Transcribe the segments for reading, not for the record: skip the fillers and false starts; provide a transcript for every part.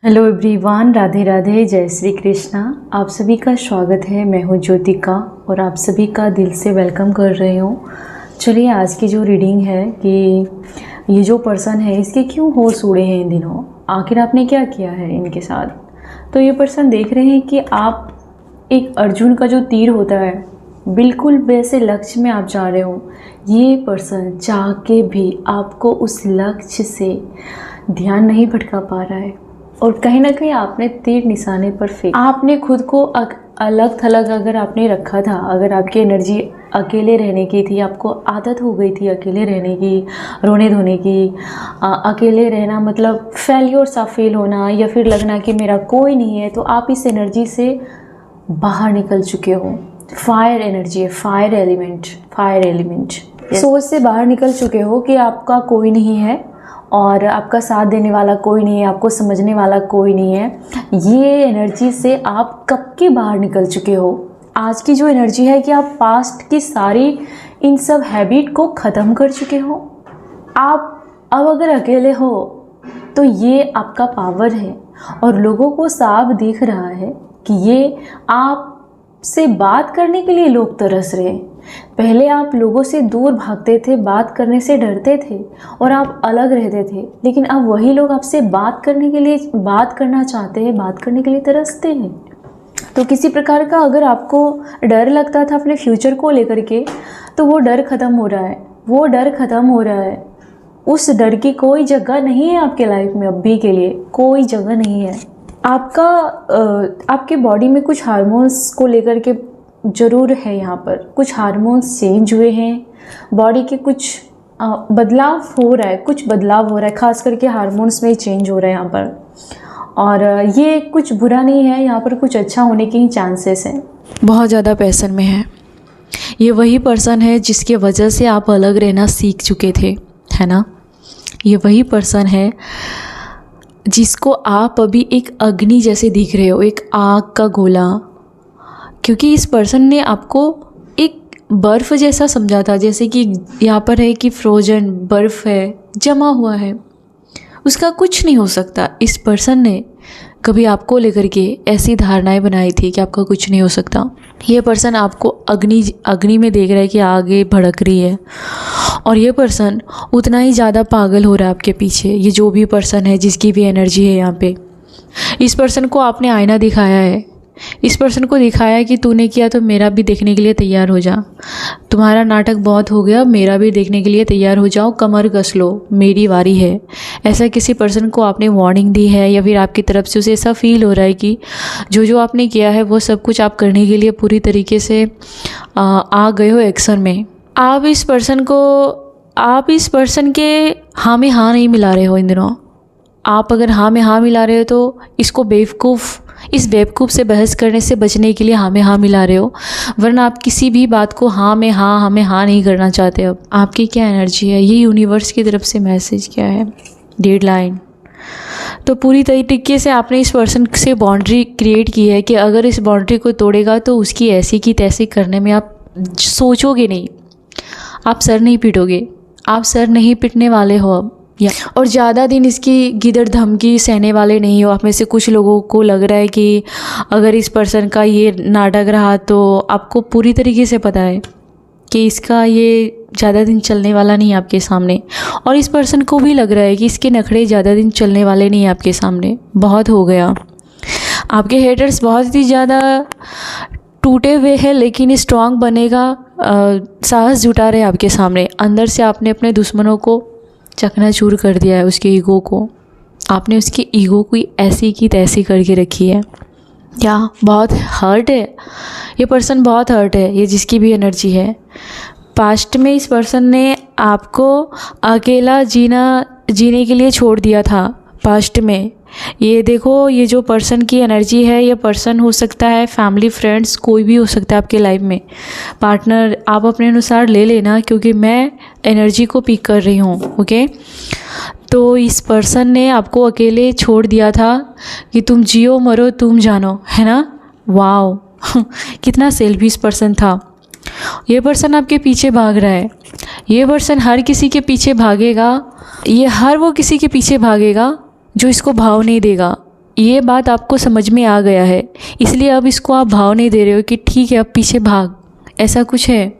Hello everyone, Radhe Radhe, जय श्री कृष्णा। आप सभी का स्वागत है। मैं हूँ ज्योतिका और आप सभी का दिल से वेलकम कर रही हूँ। चलिए, आज की जो रीडिंग है कि ये जो पर्सन है इसके क्यों होश उड़े हैं इन दिनों, आखिर आपने क्या किया है इनके साथ। तो ये पर्सन देख रहे हैं कि आप एक अर्जुन का जो तीर होता है, बिल्कुल वैसे लक्ष्य में आप जा रहे हो। ये पर्सन चाह के भी आपको उस लक्ष्य से ध्यान नहीं भटका पा रहा है और कहीं ना कहीं आपने तीर निशाने पर फेंक, आपने खुद को अलग थलग अगर आपने रखा था, अगर आपकी एनर्जी अकेले रहने की थी, आपको आदत हो गई थी अकेले रहने की, रोने धोने की, अकेले रहना मतलब फेल्योर सा फील होना या फिर लगना कि मेरा कोई नहीं है, तो आप इस एनर्जी से बाहर निकल चुके हो। फायर एनर्जी है, फायर एलिमेंट सोच से बाहर निकल चुके हो कि आपका कोई नहीं है और आपका साथ देने वाला कोई नहीं है, आपको समझने वाला कोई नहीं है। ये एनर्जी से आप कब के बाहर निकल चुके हो। आज की जो एनर्जी है कि आप पास्ट की सारी इन सब हैबिट को ख़त्म कर चुके हो। आप अब अगर अकेले हो तो ये आपका पावर है और लोगों को साफ दिख रहा है कि ये आपसे बात करने के लिए लोग तरस रहे हैं। पहले आप लोगों से दूर भागते थे, बात करने से डरते थे और आप अलग रहते थे, लेकिन अब वही लोग आपसे बात करना चाहते हैं, बात करने के लिए तरसते हैं। तो किसी प्रकार का अगर आपको डर लगता था अपने फ्यूचर को लेकर के, तो वो डर ख़त्म हो रहा है। उस डर की कोई जगह नहीं है आपके लाइफ में, अभी के लिए कोई जगह नहीं है। आपके बॉडी में कुछ हार्मोन्स को लेकर के ज़रूर है, यहाँ पर कुछ हार्मोन्स चेंज हुए हैं, बॉडी के कुछ बदलाव हो रहा है, खास करके हार्मोन्स में चेंज हो रहा है यहाँ पर। और ये कुछ बुरा नहीं है, यहाँ पर कुछ अच्छा होने के ही चांसेस हैं। बहुत ज़्यादा पैशन में है। ये वही पर्सन है जिसके वजह से आप अलग रहना सीख चुके थे, है ना। ये वही पर्सन है जिसको आप अभी एक अग्नि जैसे दिख रहे हो, एक आग का गोला, क्योंकि इस पर्सन ने आपको एक बर्फ़ जैसा समझा था, जैसे कि यहाँ पर है कि फ्रोजन बर्फ़ है, जमा हुआ है, उसका कुछ नहीं हो सकता। इस पर्सन ने कभी आपको लेकर के ऐसी धारणाएं बनाई थी कि आपका कुछ नहीं हो सकता। ये पर्सन आपको अग्नि में देख रहा है कि आगे भड़क रही है, और ये पर्सन उतना ही ज़्यादा पागल हो रहा है आपके पीछे। ये जो भी पर्सन है, जिसकी भी एनर्जी है यहाँ पे, इस पर्सन को आपने आईना दिखाया है। इस पर्सन को दिखाया है कि तूने किया तो मेरा भी देखने के लिए तैयार हो जा, तुम्हारा नाटक बहुत हो गया, मेरा भी देखने के लिए तैयार हो जाओ, कमर कस लो, मेरी बारी है। ऐसा किसी पर्सन को आपने वार्निंग दी है, या फिर आपकी तरफ से उसे ऐसा फील हो रहा है कि जो आपने किया है वो सब कुछ आप करने के लिए पूरी तरीके से आ गए हो एक्शन में। आप इस पर्सन के हाँ में हाँ नहीं मिला रहे हो इन दिनों। आप अगर हाँ में हाँ मिला रहे हो तो इस बेवकूफ़ से बहस करने से बचने के लिए हाँ में हाँ मिला रहे हो, वरना आप किसी भी बात को हाँ में हाँ नहीं करना चाहते। अब आपकी क्या एनर्जी है, ये यूनिवर्स की तरफ से मैसेज क्या है, डेडलाइन। तो पूरी तरीके से आपने इस पर्सन से बाउंड्री क्रिएट की है कि अगर इस बाउंड्री को तोड़ेगा तो उसकी ऐसी की तैसी करने में आप सोचोगे नहीं, आप सर नहीं पीटोगे, आप सर नहीं पीटने वाले हो अब। और ज़्यादा दिन इसकी गिदड़ धमकी सहने वाले नहीं हो। आप में से कुछ लोगों को लग रहा है कि अगर इस पर्सन का ये नाटक रहा तो आपको पूरी तरीके से पता है कि इसका ये ज़्यादा दिन चलने वाला नहीं है आपके सामने, और इस पर्सन को भी लग रहा है कि इसके नखरे ज़्यादा दिन चलने वाले नहीं है आपके सामने, बहुत हो गया। आपके हेटर्स बहुत ही ज़्यादा टूटे हुए हैं, लेकिन स्ट्रांग बनेगा, साहस जुटा रहे आपके सामने। अंदर से आपने अपने दुश्मनों को चकनाचूर कर दिया है, उसके ईगो को आपने उसकी ईगो को ऐसी की तैसी करके रखी है। क्या बहुत हर्ट है ये पर्सन, बहुत हर्ट है ये, जिसकी भी एनर्जी है। पास्ट में इस पर्सन ने आपको अकेला जीने के लिए छोड़ दिया था पास्ट में। ये देखो, ये जो पर्सन की एनर्जी है, ये पर्सन हो सकता है फैमिली, फ्रेंड्स, कोई भी हो सकता है आपके लाइफ में। पार्टनर आप अपने अनुसार ले लेना, क्योंकि मैं एनर्जी को पिक कर रही हूँ, ओके। तो इस पर्सन ने आपको अकेले छोड़ दिया था कि तुम जियो मरो तुम जानो, है ना। वाओ कितना सेल्फिश पर्सन था। ये पर्सन आपके पीछे भाग रहा है। ये पर्सन हर किसी के पीछे भागेगा, वो किसी के पीछे भागेगा जो इसको भाव नहीं देगा, ये बात आपको समझ में आ गया है, इसलिए अब इसको आप भाव नहीं दे रहे हो कि ठीक है अब पीछे भाग, ऐसा कुछ है।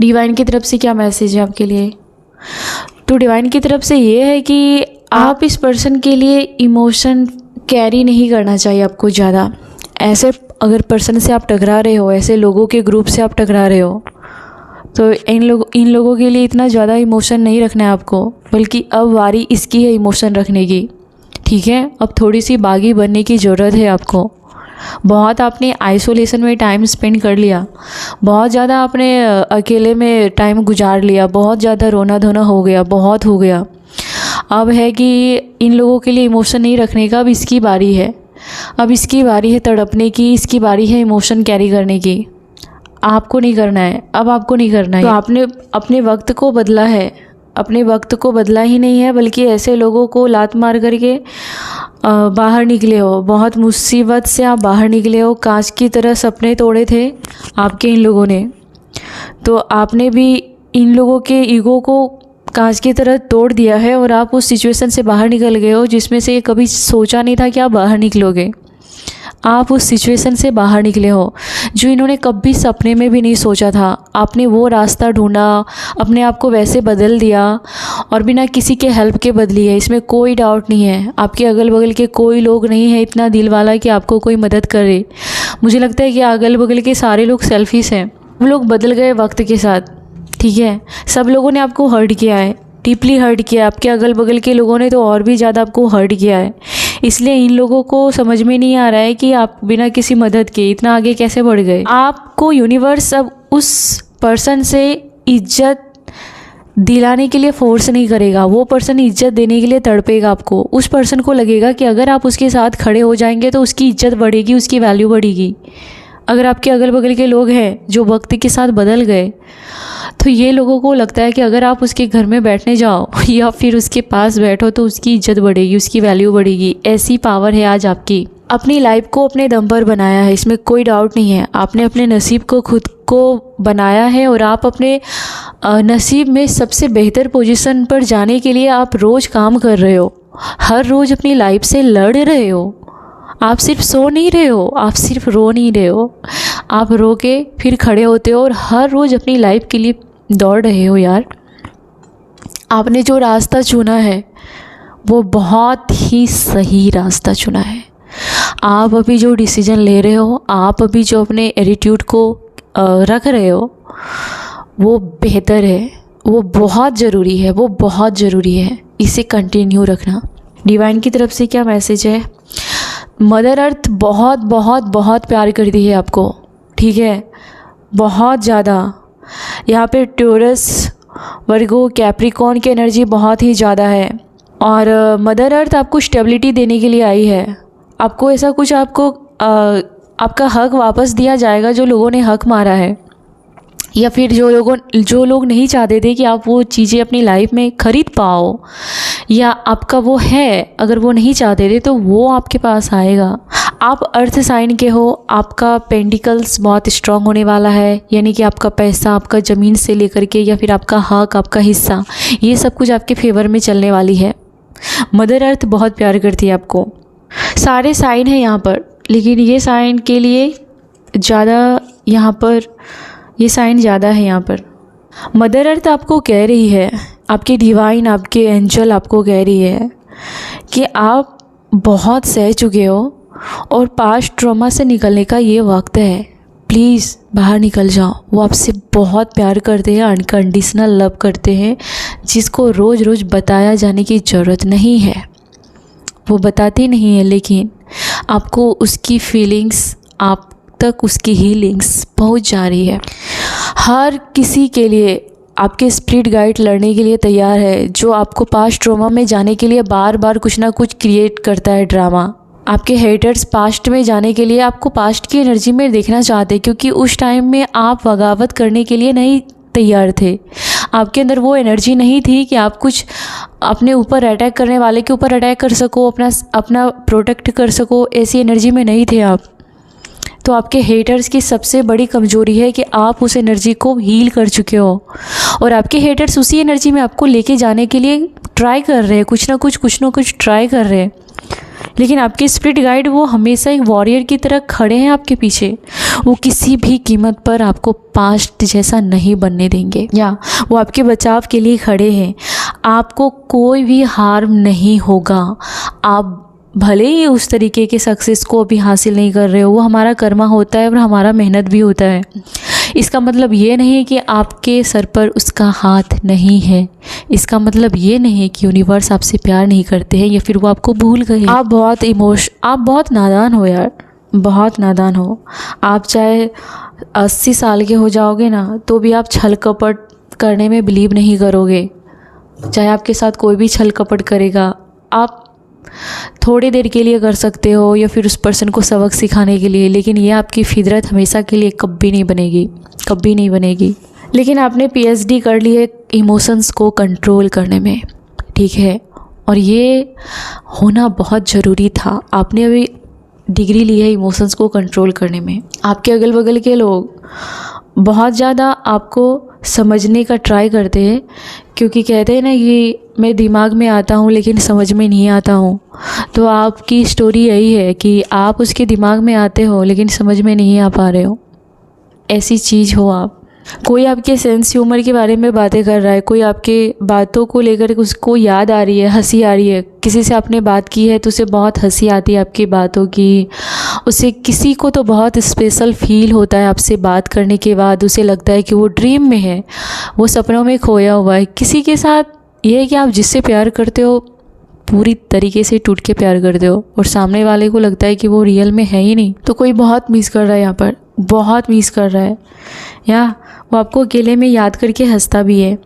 डिवाइन की तरफ से क्या मैसेज है आपके लिए? तो डिवाइन की तरफ से ये है कि आप इस पर्सन के लिए इमोशन कैरी नहीं करना चाहिए आपको ज़्यादा। ऐसे अगर पर्सन से आप टकरा रहे हो, ऐसे लोगों के ग्रुप से आप टकरा रहे हो, तो इन लोगों के लिए इतना ज़्यादा इमोशन नहीं रखना है आपको, बल्कि अब वारी इसकी है इमोशन रखने की। ठीक है, अब थोड़ी सी बागी बनने की ज़रूरत है आपको। बहुत आपने आइसोलेशन में टाइम स्पेंड कर लिया, बहुत ज़्यादा आपने अकेले में टाइम गुजार लिया, बहुत ज़्यादा रोना धोना हो गया, बहुत हो गया। अब है कि इन लोगों के लिए इमोशन नहीं रखने का, अब इसकी बारी है। अब इसकी बारी है तड़पने की, इसकी बारी है इमोशन कैरी करने की। आपको नहीं करना है, अब आपको नहीं करना है। तो आपने अपने वक्त को बदला है, अपने वक्त को बदला ही नहीं है, बल्कि ऐसे लोगों को लात मार करके बाहर निकले हो। बहुत मुसीबत से आप बाहर निकले हो, कांच की तरह सपने तोड़े थे आपके इन लोगों ने। तो आपने भी इन लोगों के ईगो को कांच की तरह तोड़ दिया है और आप उस सिचुएशन से बाहर निकल गए हो जिसमें से कभी सोचा नहीं था कि आप बाहर निकलोगे। आप उस सिचुएशन से बाहर निकले हो जो इन्होंने कभी सपने में भी नहीं सोचा था। आपने वो रास्ता ढूंढा, अपने आप को वैसे बदल दिया और बिना किसी के हेल्प के बदली है, इसमें कोई डाउट नहीं है। आपके अगल बगल के कोई लोग नहीं है इतना दिल वाला कि आपको कोई मदद करे। मुझे लगता है कि अगल बगल के सारे लोग सेल्फिश हैं। हम लोग बदल गए वक्त के साथ। ठीक है, सब लोगों ने आपको हर्ट किया है, डीपली हर्ट किया है। आपके अगल बगल के लोगों ने तो और भी ज़्यादा आपको हर्ट किया है। इसलिए इन लोगों को समझ में नहीं आ रहा है कि आप बिना किसी मदद के इतना आगे कैसे बढ़ गए। आपको यूनिवर्स अब उस पर्सन से इज्जत दिलाने के लिए फोर्स नहीं करेगा। वो पर्सन इज्जत देने के लिए तड़पेगा आपको। उस पर्सन को लगेगा कि अगर आप उसके साथ खड़े हो जाएंगे तो उसकी इज्जत बढ़ेगी, उसकी वैल्यू बढ़ेगी। अगर आपके अगल बगल के लोग हैं जो वक्त के साथ बदल गए, तो ये लोगों को लगता है कि अगर आप उसके घर में बैठने जाओ या फिर उसके पास बैठो तो उसकी इज्जत बढ़ेगी, उसकी वैल्यू बढ़ेगी। ऐसी पावर है आज आपकी। अपनी लाइफ को अपने दम पर बनाया है, इसमें कोई डाउट नहीं है। आपने अपने नसीब को खुद को बनाया है और आप अपने नसीब में सबसे बेहतर पोजीशन पर जाने के लिए आप रोज़ काम कर रहे हो। हर रोज़ अपनी लाइफ से लड़ रहे हो। आप सिर्फ सो नहीं रहे हो, आप सिर्फ रो नहीं रहे हो, आप रो के फिर खड़े होते हो और हर रोज़ अपनी लाइफ के लिए दौड़ रहे हो। यार, आपने जो रास्ता चुना है वो बहुत ही सही रास्ता चुना है। आप अभी जो डिसीजन ले रहे हो, आप अभी जो अपने एटीट्यूड को रख रहे हो, वो बेहतर है, वो बहुत ज़रूरी है, वो बहुत ज़रूरी है। इसे कंटिन्यू रखना। डिवाइन की तरफ से क्या मैसेज है? मदर अर्थ बहुत बहुत बहुत प्यार करती है आपको। ठीक है, बहुत ज़्यादा। यहाँ पे टॉरस, वर्गो, कैप्रिकॉर्न की एनर्जी बहुत ही ज़्यादा है और मदर अर्थ आपको स्टेबिलिटी देने के लिए आई है। आपको ऐसा कुछ आपका हक वापस दिया जाएगा जो लोगों ने हक मारा है, या फिर जो लोग नहीं चाहते थे कि आप वो चीज़ें अपनी लाइफ में ख़रीद पाओ, या आपका वो है अगर वो नहीं चाहते थे तो वो आपके पास आएगा। आप अर्थ साइन के हो, आपका पेंटिकल्स बहुत स्ट्रांग होने वाला है, यानी कि आपका पैसा, आपका ज़मीन से लेकर के या फिर आपका हक, आपका हिस्सा, ये सब कुछ आपके फेवर में चलने वाली है। मदर अर्थ बहुत प्यार करती है आपको। सारे साइन हैं यहाँ पर, लेकिन ये साइन के लिए ज़्यादा यहाँ पर ये साइन ज़्यादा है यहाँ पर। मदर अर्थ आपको कह रही है, आपके डिवाइन, आपके एंजल आपको कह रही है कि आप बहुत सह चुके हो और पास्ट ट्रॉमा से निकलने का ये वक्त है। प्लीज़ बाहर निकल जाओ। वो आपसे बहुत प्यार करते हैं, अनकंडीशनल लव करते हैं, जिसको रोज़ रोज़ बताया जाने की ज़रूरत नहीं है। वो बताते नहीं है, लेकिन आपको उसकी फीलिंग्स, आप तक उसकी हीलिंग्स पहुंच जा रही है। हर किसी के लिए आपके स्पिरिट गाइड लड़ने के लिए तैयार है, जो आपको पास्ट ट्रॉमा में जाने के लिए बार बार कुछ ना कुछ क्रिएट करता है ड्रामा। आपके हेटर्स पास्ट में जाने के लिए आपको पास्ट की एनर्जी में देखना चाहते, क्योंकि उस टाइम में आप बगावत करने के लिए नहीं तैयार थे। आपके अंदर वो एनर्जी नहीं थी कि आप कुछ अपने ऊपर अटैक करने वाले के ऊपर अटैक कर सको, अपना प्रोटेक्ट कर सको। ऐसी एनर्जी में नहीं थे आप। तो आपके हेटर्स की सबसे बड़ी कमजोरी है कि आप उस एनर्जी को हील कर चुके हो और आपके हेटर्स उसी एनर्जी में आपको लेके जाने के लिए ट्राई कर रहे हैं, कुछ ना कुछ ट्राई कर रहे हैं। लेकिन आपके स्पिरिट गाइड वो हमेशा एक वॉरियर की तरह खड़े हैं आपके पीछे। वो किसी भी कीमत पर आपको पास्ट जैसा नहीं बनने देंगे, या वो आपके बचाव के लिए खड़े हैं। आपको कोई भी हार्म नहीं होगा। आप भले ही उस तरीके के सक्सेस को अभी हासिल नहीं कर रहे हो, वो हमारा कर्मा होता है और हमारा मेहनत भी होता है। इसका मतलब ये नहीं है कि आपके सर पर उसका हाथ नहीं है। इसका मतलब ये नहीं है कि यूनिवर्स आपसे प्यार नहीं करते हैं या फिर वो आपको भूल गए। आप बहुत नादान हो यार, बहुत नादान हो। आप चाहे 80 साल के हो जाओगे ना, तो भी आप छल कपट करने में बिलीव नहीं करोगे। चाहे आपके साथ कोई भी छल कपट करेगा, आप थोड़ी देर के लिए कर सकते हो या फिर उस पर्सन को सबक सिखाने के लिए, लेकिन ये आपकी फितरत हमेशा के लिए कभी नहीं बनेगी, कभी नहीं बनेगी। लेकिन आपने पीएचडी कर ली है इमोशंस को कंट्रोल करने में, ठीक है, और ये होना बहुत ज़रूरी था। आपने अभी डिग्री ली है इमोशंस को कंट्रोल करने में। आपके अगल बगल के लोग बहुत ज़्यादा आपको समझने का ट्राई करते हैं, क्योंकि कहते हैं ना कि मैं दिमाग में आता हूँ लेकिन समझ में नहीं आता हूँ। तो आपकी स्टोरी यही है कि आप उसके दिमाग में आते हो लेकिन समझ में नहीं आ पा रहे हो। ऐसी चीज़ हो आप। कोई आपके सेंस ह्यूमर के बारे में बातें कर रहा है, कोई आपके बातों को लेकर उसको याद आ रही है, हंसी आ रही है। किसी से आपने बात की है तो उसे बहुत हंसी आती है आपकी बातों की। उसे किसी को तो बहुत स्पेशल फील होता है आपसे बात करने के बाद। उसे लगता है कि वो ड्रीम में है, वो सपनों में खोया हुआ है। किसी के साथ ये है कि आप जिससे प्यार करते हो पूरी तरीके से टूट के प्यार करते हो, और सामने वाले को लगता है कि वो रियल में है ही नहीं। तो कोई बहुत मिस कर रहा है यहाँ पर, बहुत मिस कर रहा है, या वो आपको अकेले में याद करके हंसता भी है।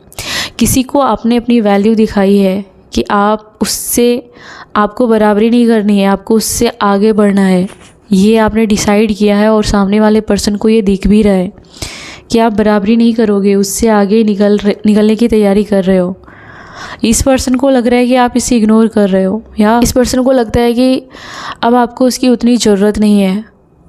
किसी को आपने अपनी वैल्यू दिखाई है कि आप उससे, आपको बराबरी नहीं करनी है, आपको उससे आगे बढ़ना है। ये आपने डिसाइड किया है और सामने वाले पर्सन को ये दिख भी रहा है कि आप बराबरी नहीं करोगे, उससे आगे निकलने की तैयारी कर रहे हो। इस पर्सन को लग रहा है कि आप इसे इग्नोर कर रहे हो, या इस पर्सन को लगता है कि अब आपको उसकी उतनी ज़रूरत नहीं है।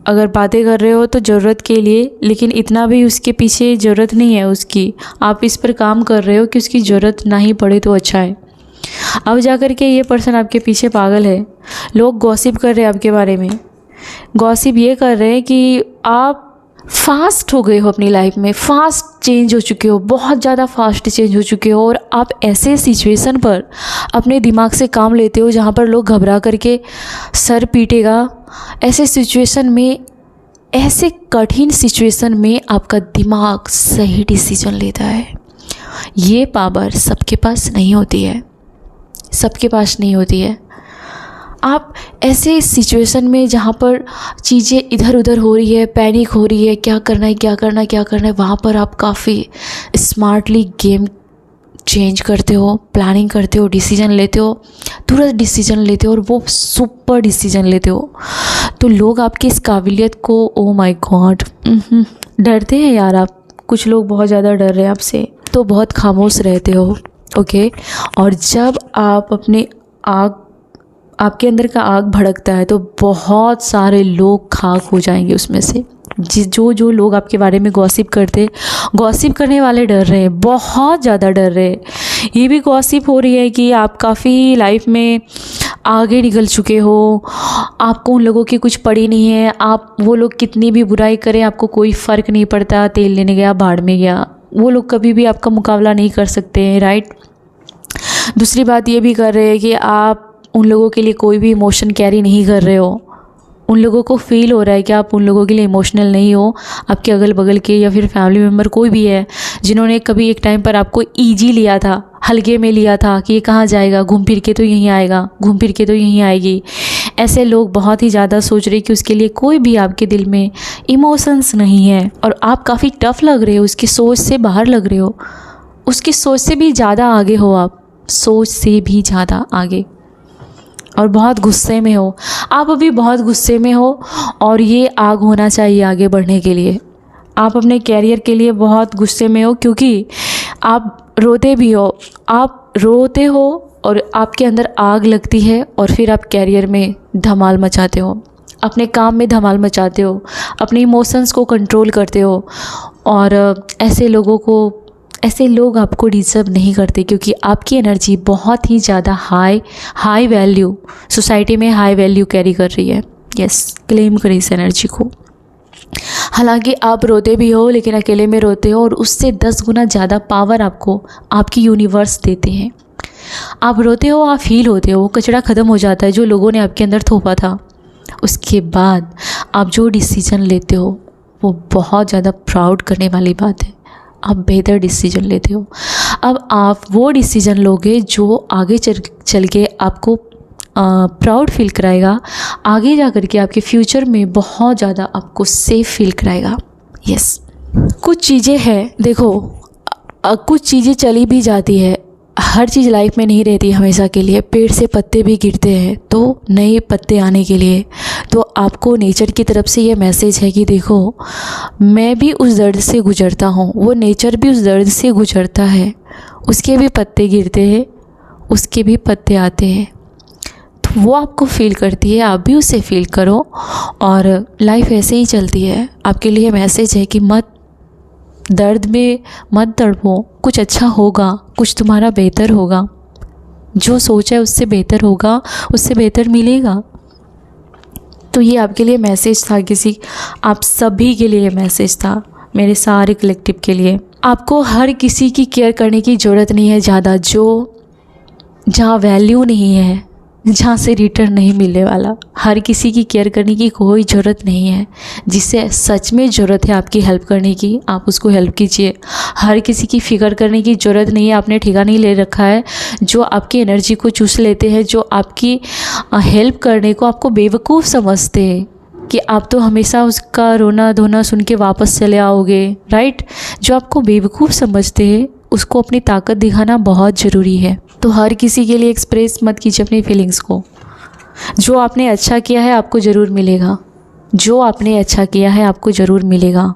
अगर बातें कर रहे हो तो ज़रूरत के लिए, लेकिन इतना भी उसके पीछे ज़रूरत नहीं है उसकी। आप इस पर काम कर रहे हो कि उसकी ज़रूरत ना ही पड़े तो अच्छा है। अब जाकर के ये पर्सन आपके पीछे पागल है। लोग गॉसिप कर रहे हैं आपके बारे में। गॉसिप ये कर रहे हैं कि आप फास्ट हो गए हो अपनी लाइफ में, फास्ट चेंज हो चुके हो, बहुत ज़्यादा फास्ट चेंज हो चुके हो, और आप ऐसे सिचुएशन पर अपने दिमाग से काम लेते हो जहाँ पर लोग घबरा करके सर पीटेगा। ऐसे सिचुएशन में, ऐसे कठिन सिचुएशन में आपका दिमाग सही डिसीजन लेता है। ये पावर सबके पास नहीं होती है, सबके पास नहीं होती है। आप ऐसे सिचुएशन में जहाँ पर चीज़ें इधर उधर हो रही है, पैनिक हो रही है, क्या करना है क्या करना है क्या करना है, वहाँ पर आप काफ़ी स्मार्टली गेम चेंज करते हो, प्लानिंग करते हो, डिसीजन लेते हो, तुरंत डिसीजन लेते हो, और वो सुपर डिसीजन लेते हो। तो लोग आपकी इस काबिलियत को, ओ माय गॉड, डरते हैं यार। आप कुछ लोग बहुत ज़्यादा डर रहे हैं आपसे, तो बहुत खामोश रहते हो, ओके। और जब आप अपने आपके अंदर का आग भड़कता है तो बहुत सारे लोग खाक हो जाएंगे उसमें से। जो लोग आपके बारे में गॉसिप करते, गॉसिप करने वाले डर रहे हैं, बहुत ज़्यादा डर रहे हैं। ये भी गॉसिप हो रही है कि आप काफ़ी लाइफ में आगे निकल चुके हो, आपको उन लोगों की कुछ पड़ी नहीं है। आप, वो लोग कितनी भी बुराई करें आपको कोई फ़र्क नहीं पड़ता। तेल लेने गया भाड़ में गया, वो लोग कभी भी आपका मुकाबला नहीं कर सकते हैं, राइट। दूसरी बात ये भी कर रहे हैं कि आप उन लोगों के लिए कोई भी इमोशन कैरी नहीं कर रहे हो। उन लोगों को फील हो रहा है कि आप उन लोगों के लिए इमोशनल नहीं हो। आपके अगल बगल के या फिर फैमिली मेम्बर कोई भी है जिन्होंने कभी एक टाइम पर आपको ईजी लिया था, हल्के में लिया था कि ये कहाँ जाएगा, घूम फिर के तो यहीं आएगा, घूम फिर के तो यहीं आएगी। ऐसे लोग बहुत ही ज़्यादा सोच रहे कि उसके लिए कोई भी आपके दिल में इमोशंस नहीं है, और आप काफ़ी टफ लग रहे हो, उसकी सोच से बाहर लग रहे हो, उसकी सोच से भी ज़्यादा आगे हो आप, सोच से भी ज़्यादा आगे, और बहुत गुस्से में हो। आप अभी बहुत गुस्से में हो, और ये आग होना चाहिए आगे बढ़ने के लिए। आप अपने कैरियर के लिए बहुत गुस्से में हो, क्योंकि आप रोते भी हो, आप रोते हो और आपके अंदर आग लगती है, और फिर आप कैरियर में धमाल मचाते हो, अपने काम में धमाल मचाते हो, अपने इमोशंस को कंट्रोल करते हो। और ऐसे लोगों को, ऐसे लोग आपको डिज़र्व नहीं करते, क्योंकि आपकी एनर्जी बहुत ही ज़्यादा हाई वैल्यू, सोसाइटी में हाई वैल्यू कैरी कर रही है। यस, क्लेम करें इस एनर्जी को। हालांकि आप रोते भी हो, लेकिन अकेले में रोते हो, और उससे 10 गुना ज़्यादा पावर आपको आपकी यूनिवर्स देते हैं। आप रोते हो, आप फील होते हो, वो कचरा ख़त्म हो जाता है जो लोगों ने आपके अंदर थोपा था। उसके बाद आप जो डिसीजन लेते हो वो बहुत ज़्यादा प्राउड करने वाली बात है। आप बेहतर डिसीजन लेते हो। अब आप वो डिसीजन लोगे जो आगे चल के आपको प्राउड फील कराएगा, आगे जा कर के आपके फ्यूचर में बहुत ज़्यादा आपको सेफ फील कराएगा। यस, कुछ चीज़ें हैं, देखो कुछ चीज़ें चली भी जाती है, हर चीज़ लाइफ में नहीं रहती हमेशा के लिए। पेड़ से पत्ते भी गिरते हैं तो नए पत्ते आने के लिए। तो आपको नेचर की तरफ से ये मैसेज है कि देखो, मैं भी उस दर्द से गुजरता हूँ, वो नेचर भी उस दर्द से गुजरता है, उसके भी पत्ते गिरते हैं, उसके भी पत्ते आते हैं, तो वो आपको फील करती है, आप भी उसे फील करो। और लाइफ ऐसे ही चलती है। आपके लिए मैसेज है कि दर्द में मत तड़पो, कुछ अच्छा होगा, कुछ तुम्हारा बेहतर होगा, जो सोचा है उससे बेहतर होगा, उससे बेहतर मिलेगा। तो ये आपके लिए मैसेज था, आप सभी के लिए मैसेज था, मेरे सारे कलेक्टिव के लिए। आपको हर किसी की केयर करने की ज़रूरत नहीं है ज़्यादा, जहाँ वैल्यू नहीं है, जहाँ से रिटर्न नहीं मिलने वाला। हर किसी की केयर करने की कोई ज़रूरत नहीं है। जिससे सच में ज़रूरत है आपकी हेल्प करने की, आप उसको हेल्प कीजिए। हर किसी की फ़िक्र करने की ज़रूरत नहीं है, आपने ठेका नहीं ले रखा है। जो आपकी एनर्जी को चूस लेते हैं, जो आपकी हेल्प करने को आपको बेवकूफ़ समझते हैं कि आप तो हमेशा उसका रोना धोना सुन के वापस चले आओगे, राइट। जो आपको बेवकूफ़ समझते हैं उसको अपनी ताकत दिखाना बहुत ज़रूरी है। तो हर किसी के लिए एक्सप्रेस मत कीजिए अपनी फीलिंग्स को। जो आपने अच्छा किया है आपको ज़रूर मिलेगा, जो आपने अच्छा किया है आपको ज़रूर मिलेगा।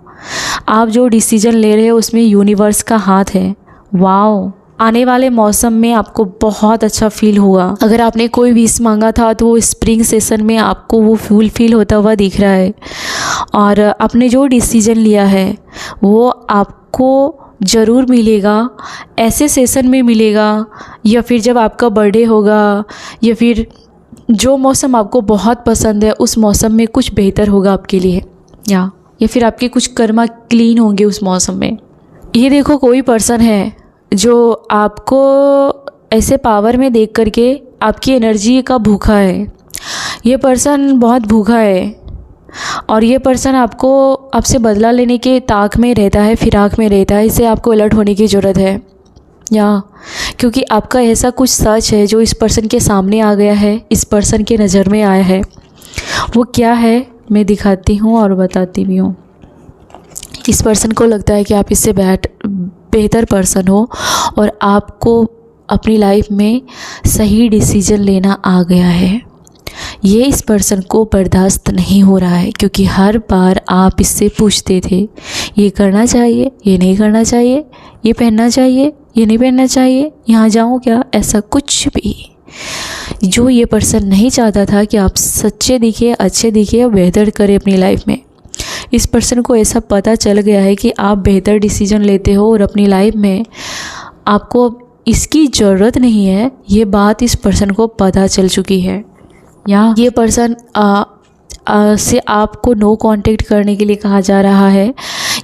आप जो डिसीजन ले रहे हो उसमें यूनिवर्स का हाथ है। वाओ, आने वाले मौसम में आपको बहुत अच्छा फील हुआ। अगर आपने कोई विश मांगा था तो वो स्प्रिंग सेशन में आपको वो फील होता हुआ दिख रहा है। और आपने जो डिसीजन लिया है वो आपको ज़रूर मिलेगा। ऐसे सेशन में मिलेगा, या फिर जब आपका बर्थडे होगा, या फिर जो मौसम आपको बहुत पसंद है उस मौसम में कुछ बेहतर होगा आपके लिए, या फिर आपके कुछ कर्मा क्लीन होंगे उस मौसम में। ये देखो, कोई पर्सन है जो आपको ऐसे पावर में देख करके आपकी एनर्जी का भूखा है। ये पर्सन बहुत भूखा है और ये पर्सन आपसे बदला लेने के ताक में रहता है, फिराक में रहता है। इसे आपको अलर्ट होने की ज़रूरत है, क्योंकि आपका ऐसा कुछ सच है जो इस पर्सन के सामने आ गया है, इस पर्सन के नज़र में आया है। वो क्या है मैं दिखाती हूँ और बताती भी हूँ। इस पर्सन को लगता है कि आप इससे बेहतर पर्सन हो और आपको अपनी लाइफ में सही डिसीजन लेना आ गया है। ये इस पर्सन को बर्दाश्त नहीं हो रहा है, क्योंकि हर बार आप इससे पूछते थे ये करना चाहिए, ये नहीं करना चाहिए, ये पहनना चाहिए, ये नहीं पहनना चाहिए, यहाँ जाऊँ क्या, ऐसा कुछ भी। जो ये पर्सन नहीं चाहता था कि आप सच्चे दिखे, अच्छे दिखे और बेहतर करें अपनी लाइफ में। इस पर्सन को ऐसा पता चल गया है कि आप बेहतर डिसीजन लेते हो और अपनी लाइफ में आपको इसकी ज़रूरत नहीं है। ये बात इस पर्सन को पता चल चुकी है। या ये पर्सन से आपको नो कांटेक्ट करने के लिए कहा जा रहा है,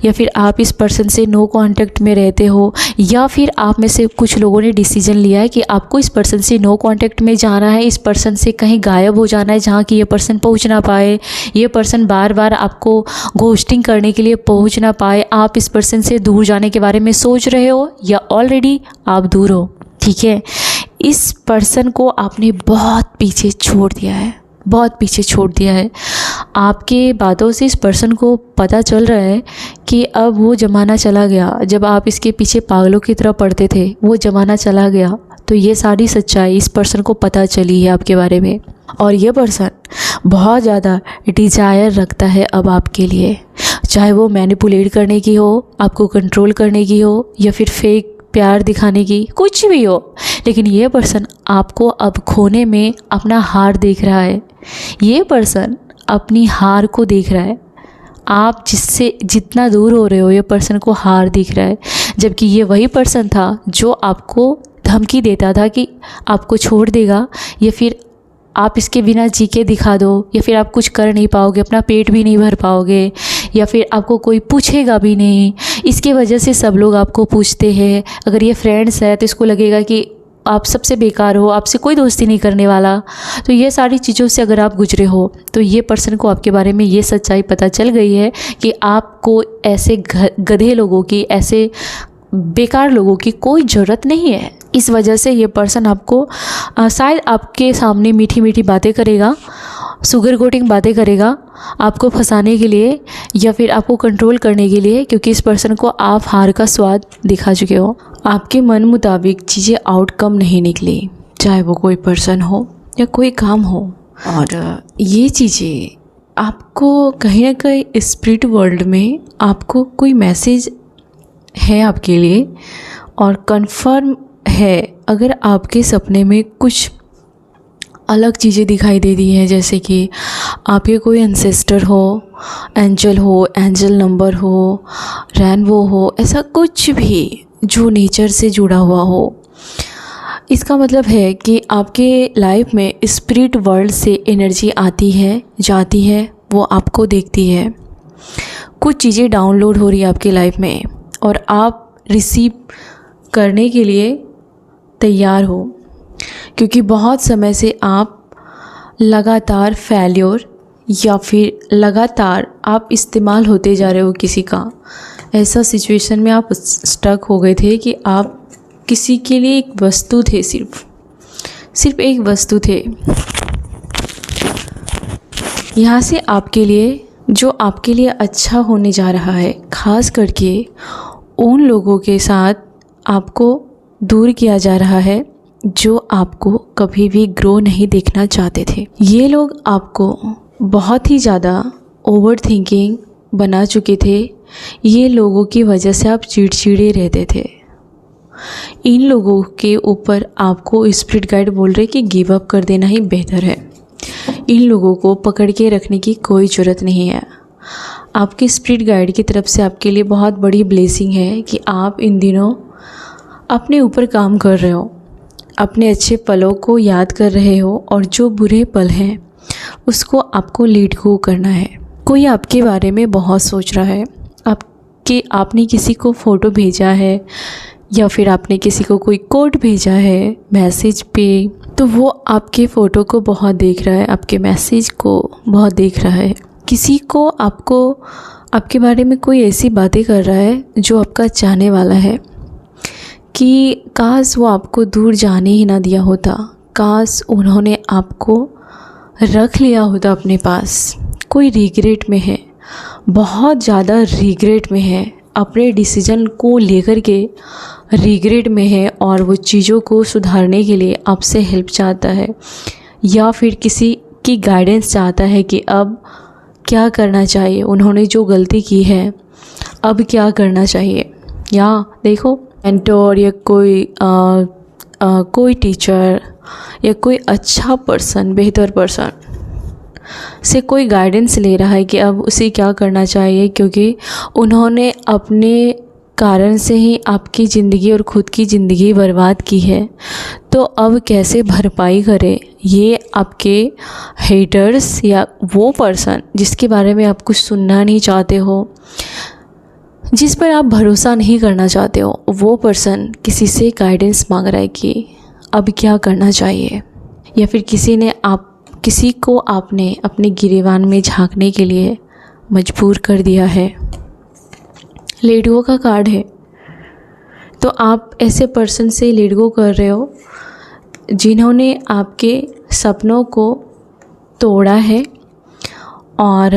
या फिर आप इस पर्सन से नो कांटेक्ट में रहते हो, या फिर आप में से कुछ लोगों ने डिसीजन लिया है कि आपको इस पर्सन से नो कांटेक्ट में जाना है, इस पर्सन से कहीं गायब हो जाना है जहाँ कि ये पर्सन पहुँच ना पाए, ये पर्सन बार बार आपको घोस्टिंग करने के लिए पहुँच ना पाए। आप इस पर्सन से दूर जाने के बारे में सोच रहे हो या ऑलरेडी आप दूर हो, ठीक है। इस पर्सन को आपने बहुत पीछे छोड़ दिया है, बहुत पीछे छोड़ दिया है। आपके बातों से इस पर्सन को पता चल रहा है कि अब वो ज़माना चला गया जब आप इसके पीछे पागलों की तरह पड़ते थे, वो ज़माना चला गया। तो ये सारी सच्चाई इस पर्सन को पता चली है आपके बारे में, और ये पर्सन बहुत ज़्यादा डिज़ायर रखता है अब आपके लिए, चाहे वो मैनिपुलेट करने की हो, आपको कंट्रोल करने की हो, या फिर फेक प्यार दिखाने की, कुछ भी हो। लेकिन ये पर्सन आपको अब खोने में अपना हार देख रहा है। ये पर्सन अपनी हार को देख रहा है। आप जिससे जितना दूर हो रहे हो, ये पर्सन को हार दिख रहा है। जबकि ये वही पर्सन था जो आपको धमकी देता था कि आपको छोड़ देगा, या फिर आप इसके बिना जी के दिखा दो, या फिर आप कुछ कर नहीं पाओगे, अपना पेट भी नहीं भर पाओगे, या फिर आपको कोई पूछेगा भी नहीं। इसके वजह से सब लोग आपको पूछते हैं। अगर ये फ्रेंड्स है तो इसको लगेगा कि आप सबसे बेकार हो, आपसे कोई दोस्ती नहीं करने वाला। तो ये सारी चीज़ों से अगर आप गुजरे हो तो ये पर्सन को आपके बारे में ये सच्चाई पता चल गई है कि आपको ऐसे गधे लोगों की, ऐसे बेकार लोगों की कोई ज़रूरत नहीं है। इस वजह से ये पर्सन आपको शायद आपके सामने मीठी मीठी बातें करेगा, शुगर कोटिंग बातें करेगा आपको फंसाने के लिए या फिर आपको कंट्रोल करने के लिए, क्योंकि इस पर्सन को आप हार का स्वाद दिखा चुके हो। आपके मन मुताबिक चीज़ें आउटकम नहीं निकली, चाहे वो कोई पर्सन हो या कोई काम हो। और ये चीज़ें आपको कहीं ना कहीं स्पिरिट वर्ल्ड में आपको कोई मैसेज है आपके लिए, और कंफर्म है अगर आपके सपने में कुछ अलग चीज़ें दिखाई दे रही हैं, जैसे कि आपके कोई एंसेस्टर हो, एंजल नंबर हो, रेनबो हो, ऐसा कुछ भी जो नेचर से जुड़ा हुआ हो, इसका मतलब है कि आपके लाइफ में स्पिरिट वर्ल्ड से एनर्जी आती है, जाती है, वो आपको देखती है। कुछ चीज़ें डाउनलोड हो रही है आपकी लाइफ में और आप रिसीव करने के लिए तैयार हो, क्योंकि बहुत समय से आप लगातार फेल्योर या फिर लगातार आप इस्तेमाल होते जा रहे हो किसी का। ऐसा सिचुएशन में आप स्टक हो गए थे कि आप किसी के लिए एक वस्तु थे, सिर्फ एक वस्तु थे। यहाँ से आपके लिए जो आपके लिए अच्छा होने जा रहा है, ख़ास करके उन लोगों के साथ आपको दूर किया जा रहा है जो आपको कभी भी ग्रो नहीं देखना चाहते थे। ये लोग आपको बहुत ही ज़्यादा ओवर थिंकिंग बना चुके थे। ये लोगों की वजह से आप चिड़चिड़े रहते थे। इन लोगों के ऊपर आपको स्पिरिट गाइड बोल रहे कि गिव अप कर देना ही बेहतर है। इन लोगों को पकड़ के रखने की कोई ज़रूरत नहीं है। आपके स्पिरिट गाइड की तरफ से आपके लिए बहुत बड़ी ब्लेसिंग है कि आप इन दिनों अपने ऊपर काम कर रहे हो, अपने अच्छे पलों को याद कर रहे हो, और जो बुरे पल हैं उसको आपको लीड गो करना है। कोई आपके बारे में बहुत सोच रहा है, आपने किसी को फ़ोटो भेजा है या फिर आपने किसी को कोई कोड भेजा है मैसेज पे, तो वो आपके फ़ोटो को बहुत देख रहा है, आपके मैसेज को बहुत देख रहा है। किसी को आपके बारे में कोई ऐसी बातें कर रहा है जो आपका चाहने वाला है कि काश वो आपको दूर जाने ही ना दिया होता, काश उन्होंने आपको रख लिया होता अपने पास। कोई रिग्रेट में है, बहुत ज़्यादा रिग्रेट में है, अपने डिसीजन को लेकर के रिग्रेट में है, और वो चीज़ों को सुधारने के लिए आपसे हेल्प चाहता है या फिर किसी की गाइडेंस चाहता है कि अब क्या करना चाहिए, उन्होंने जो गलती की है अब क्या करना चाहिए। या देखो, मेंटोर या कोई टीचर या कोई अच्छा पर्सन, बेहतर पर्सन से कोई गाइडेंस ले रहा है कि अब उसे क्या करना चाहिए, क्योंकि उन्होंने अपने कारण से ही आपकी ज़िंदगी और ख़ुद की ज़िंदगी बर्बाद की है। तो अब कैसे भरपाई करे, ये आपके हेटर्स या वो पर्सन जिसके बारे में आप कुछ सुनना नहीं चाहते हो, जिस पर आप भरोसा नहीं करना चाहते हो, वो पर्सन किसी से गाइडेंस मांग रहा है कि अब क्या करना चाहिए। या फिर किसी को आपने अपने गिरेबान में झांकने के लिए मजबूर कर दिया है। लेट गो का कार्ड है, तो आप ऐसे पर्सन से लेट गो कर रहे हो जिन्होंने आपके सपनों को तोड़ा है, और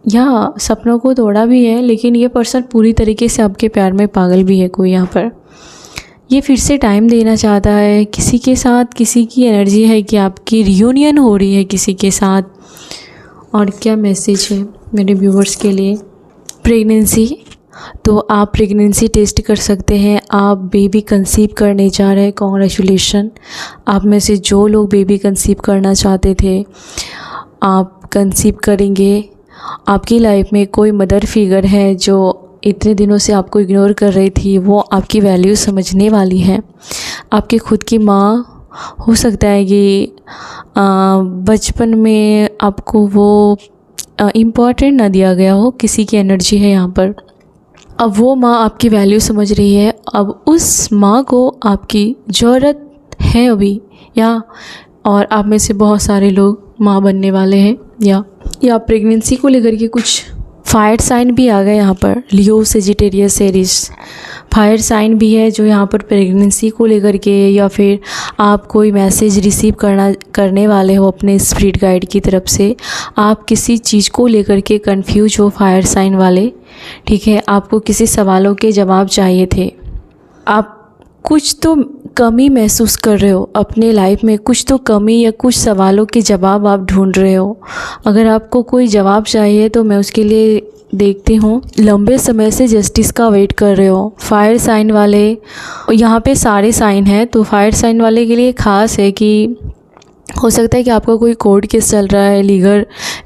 या सपनों को तोड़ा भी है, लेकिन ये पर्सन पूरी तरीके से आपके प्यार में पागल भी है। कोई यहाँ पर ये फिर से टाइम देना चाहता है किसी के साथ, किसी की एनर्जी है कि आपकी रियूनियन हो रही है किसी के साथ। और क्या मैसेज है मेरे व्यूवर्स के लिए? प्रेगनेंसी, तो आप प्रेगनेंसी टेस्ट कर सकते हैं। आप बेबी कंसीव करने जा रहे हैं, कॉन्ग्रेचुलेशन। आप में से जो लोग बेबी कंसीव करना चाहते थे, आप कंसीव करेंगे। आपकी लाइफ में कोई मदर फिगर है जो इतने दिनों से आपको इग्नोर कर रही थी वो आपकी वैल्यू समझने वाली है। आपके खुद की माँ हो सकता है कि बचपन में आपको वो इम्पोर्टेंट ना दिया गया हो, किसी की एनर्जी है यहाँ पर। अब वो माँ आपकी वैल्यू समझ रही है। अब उस माँ को आपकी ज़रूरत है अभी, और आप में से बहुत सारे लोग माँ बनने वाले हैं, या प्रेगनेंसी को लेकर के कुछ फायर साइन भी आ गए यहाँ पर। लियो, सेजिटेरियस, एरीज फायर साइन भी है जो यहाँ पर प्रेगनेंसी को लेकर के, या फिर आप कोई मैसेज रिसीव करने वाले हो अपने स्पिरिट गाइड की तरफ से। आप किसी चीज़ को लेकर के कंफ्यूज हो, फायर साइन वाले, ठीक है। आपको किसी सवालों के जवाब चाहिए थे। आप कुछ तो कमी महसूस कर रहे हो अपने लाइफ में, कुछ तो कमी या कुछ सवालों के जवाब आप ढूंढ रहे हो। अगर आपको कोई जवाब चाहिए तो मैं उसके लिए देखती हूँ। लंबे समय से जस्टिस का वेट कर रहे हो, फायर साइन वाले। यहाँ पे सारे साइन हैं, तो फायर साइन वाले के लिए ख़ास है कि हो सकता है कि आपका कोई कोर्ट केस चल रहा है,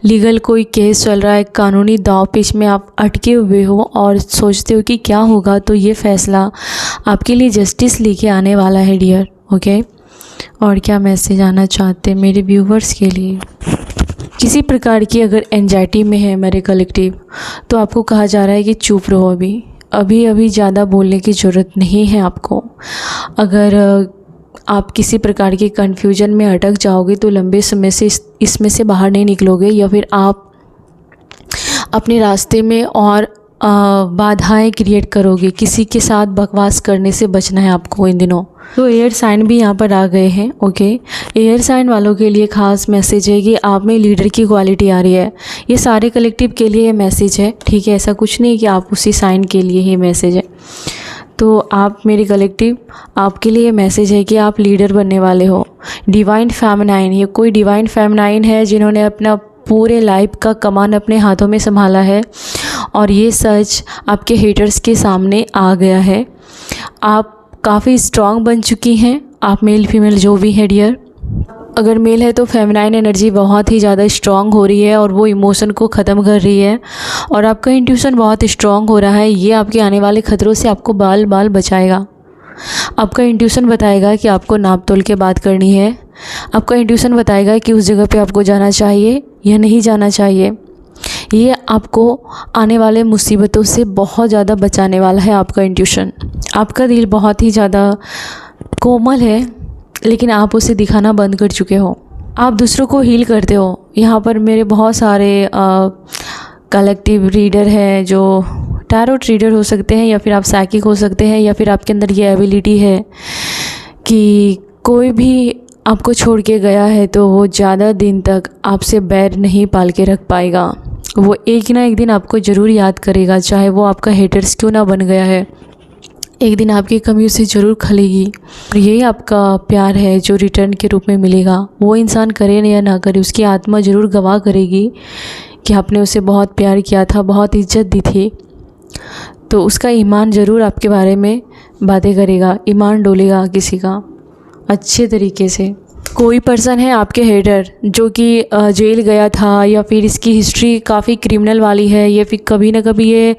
लीगल कोई केस चल रहा है, कानूनी दांव पेच में आप अटके हुए हो और सोचते हो कि क्या होगा। तो ये फ़ैसला आपके लिए जस्टिस लेके आने वाला है डियर, ओके। और क्या मैसेज आना चाहते हैं मेरे व्यूवर्स के लिए? किसी प्रकार की अगर एंजाइटी में है मेरे कलेक्टिव, तो आपको कहा जा रहा है कि चुप रहो, अभी ज़्यादा बोलने की ज़रूरत नहीं है आपको। अगर आप किसी प्रकार के कन्फ्यूजन में अटक जाओगे तो लंबे समय से इसमें से बाहर नहीं निकलोगे, या फिर आप अपने रास्ते में और बाधाएं क्रिएट करोगे। किसी के साथ बकवास करने से बचना है आपको इन दिनों। तो एयर साइन भी यहाँ पर आ गए हैं, ओके। एयर साइन वालों के लिए ख़ास मैसेज है कि आप में लीडर की क्वालिटी आ रही है। ये सारे कलेक्टिव के लिए मैसेज है, ठीक है। ऐसा कुछ नहीं है कि आप उसी साइन के लिए ही मैसेज है। तो आप मेरे कलेक्टिव, आपके लिए मैसेज है कि आप लीडर बनने वाले हो। डिवाइन फेमिनाइन, ये कोई डिवाइन फेमिनाइन है जिन्होंने अपना पूरे लाइफ का कमान अपने हाथों में संभाला है, और ये सच आपके हेटर्स के सामने आ गया है। आप काफ़ी स्ट्रॉन्ग बन चुकी हैं, आप मेल फीमेल जो भी है डियर। अगर मेल है तो फेमिनाइन एनर्जी बहुत ही ज़्यादा स्ट्रॉन्ग हो रही है और वो इमोशन को ख़त्म कर रही है, और आपका इंट्यूशन बहुत स्ट्रॉन्ग हो रहा है। ये आपके आने वाले खतरों से आपको बाल बचाएगा। आपका इंट्यूशन बताएगा कि आपको नाप तोल के बात करनी है। आपका इंट्यूशन बताएगा कि उस जगह पे आपको जाना चाहिए या नहीं जाना चाहिए। ये आपको आने वाले मुसीबतों से बहुत ज़्यादा बचाने वाला है आपका इंट्यूशन। आपका दिल बहुत ही ज़्यादा कोमल है, लेकिन आप उसे दिखाना बंद कर चुके हो। आप दूसरों को हील करते हो। यहाँ पर मेरे बहुत सारे कलेक्टिव रीडर हैं, जो टैरोट रीडर हो सकते हैं, या फिर आप साइकिक हो सकते हैं, या फिर आपके अंदर ये एबिलिटी है कि कोई भी आपको छोड़ के गया है तो वो ज़्यादा दिन तक आपसे बैर नहीं पाल के रख पाएगा। वो एक ना एक दिन आपको ज़रूर याद करेगा, चाहे वो आपका हेटर्स क्यों ना बन गया है। एक दिन आपकी कमी उसे ज़रूर खलेगी। यही आपका प्यार है जो रिटर्न के रूप में मिलेगा। वो इंसान करे या ना करे, उसकी आत्मा ज़रूर गवाह करेगी कि आपने उसे बहुत प्यार किया था, बहुत इज्जत दी थी। तो उसका ईमान ज़रूर आपके बारे में बातें करेगा, ईमान डोलेगा किसी का अच्छे तरीके से। कोई पर्सन है आपके हेटर जो कि जेल गया था, या फिर इसकी हिस्ट्री काफ़ी क्रिमिनल वाली है, या फिर कभी ना कभी ये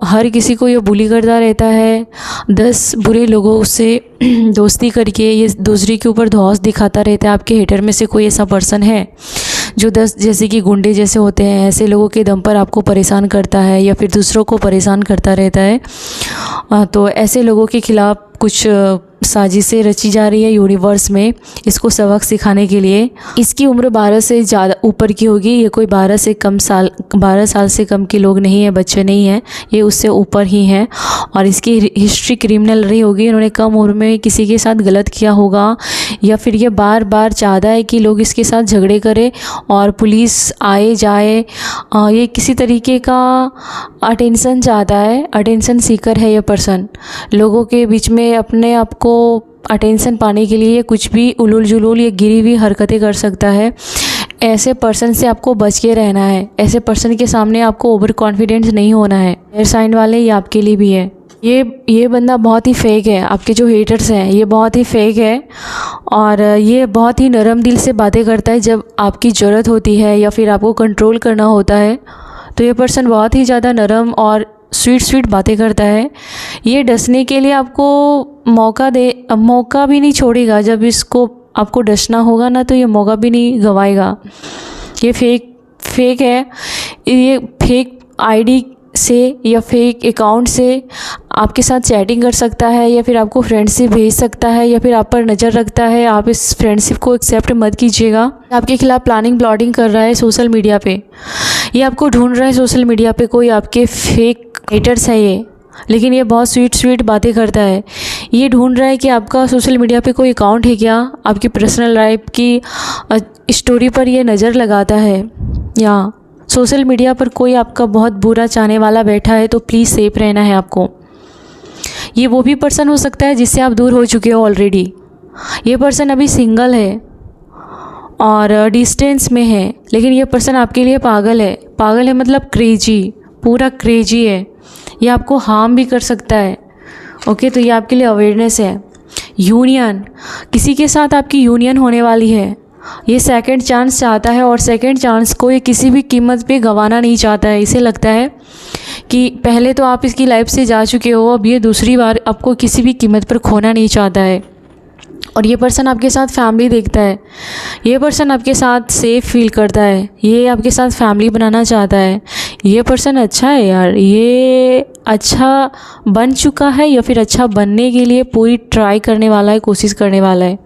हर किसी को ये बुली करता रहता है। 10 बुरे लोगों से दोस्ती करके ये दूसरे के ऊपर धौंस दिखाता रहता है। आपके हेटर में से कोई ऐसा पर्सन है जो 10 जैसे कि गुंडे जैसे होते हैं, ऐसे लोगों के दम पर आपको परेशान करता है या फिर दूसरों को परेशान करता रहता है। तो ऐसे लोगों के खिलाफ़ कुछ साजिशें रची जा रही है यूनिवर्स में, इसको सबक सिखाने के लिए। इसकी उम्र 12 से ज़्यादा ऊपर की होगी। ये कोई 12 साल से कम के लोग नहीं है, बच्चे नहीं हैं, ये उससे ऊपर ही हैं। और इसकी हिस्ट्री क्रिमिनल रही होगी। इन्होंने कम उम्र में किसी के साथ गलत किया होगा, या फिर ये बार बार चाहता है कि लोग इसके साथ झगड़े करें और पुलिस आए जाए। ये किसी तरीके का अटेंशन चाहता है, अटेंशन सीकर है ये पर्सन। लोगों के बीच में अपने आप को अटेंशन पाने के लिए कुछ भी उलूल जुलूल या गिरी हुई हरकतें कर सकता है। ऐसे पर्सन से आपको बच के रहना है। ऐसे पर्सन के सामने आपको ओवर कॉन्फिडेंस नहीं होना है। एयर साइन वाले ये आपके लिए भी है। ये बंदा बहुत ही फेक है। आपके जो हेटर्स हैं ये बहुत ही फेक है, और ये बहुत ही नरम दिल से बातें करता है। जब आपकी ज़रूरत होती है या फिर आपको कंट्रोल करना होता है तो ये पर्सन बहुत ही ज़्यादा नरम और स्वीट स्वीट बातें करता है। ये डसने के लिए आपको मौका भी नहीं छोड़ेगा। जब इसको आपको डसना होगा ना तो ये मौका भी नहीं गंवाएगा। ये फेक है। ये फेक आईडी से या फेक अकाउंट से आपके साथ चैटिंग कर सकता है, या फिर आपको फ्रेंडशिप भेज सकता है, या फिर आप पर नज़र रखता है। आप इस फ्रेंडशिप को एक्सेप्ट मत कीजिएगा। आपके खिलाफ प्लानिंग प्लॉटिंग कर रहा है सोशल मीडिया पे। ये आपको ढूंढ रहा है सोशल मीडिया पे, कोई आपके फेक हेटर्स है ये, लेकिन ये बहुत स्वीट बातें करता है। ये ढूंढ रहा है कि आपका सोशल मीडिया पे कोई अकाउंट है क्या, आपकी पर्सनल लाइफ की स्टोरी पर ये नज़र लगाता है, या सोशल मीडिया पर कोई आपका बहुत बुरा चाहने वाला बैठा है। तो प्लीज़ सेफ रहना है आपको। ये वो भी पर्सन हो सकता है जिससे आप दूर हो चुके हो ऑलरेडी। ये पर्सन अभी सिंगल है और डिस्टेंस में है, लेकिन ये पर्सन आपके लिए पागल है मतलब क्रेजी, पूरा क्रेजी है। ये आपको हार्म भी कर सकता है। ओके, तो ये आपके लिए अवेयरनेस है। यूनियन, किसी के साथ आपकी यूनियन होने वाली है। ये सेकंड चांस चाहता है और सेकंड चांस को ये किसी भी कीमत पे गंवाना नहीं चाहता है। इसे लगता है कि पहले तो आप इसकी लाइफ से जा चुके हो, अब ये दूसरी बार आपको किसी भी कीमत पर खोना नहीं चाहता है। और ये पर्सन आपके साथ फैमिली देखता है। ये पर्सन आपके साथ सेफ फील करता है। ये आपके साथ फैमिली बनाना चाहता है। ये पर्सन अच्छा है यार, ये अच्छा बन चुका है या फिर अच्छा बनने के लिए पूरी ट्राई करने वाला है, कोशिश करने वाला है।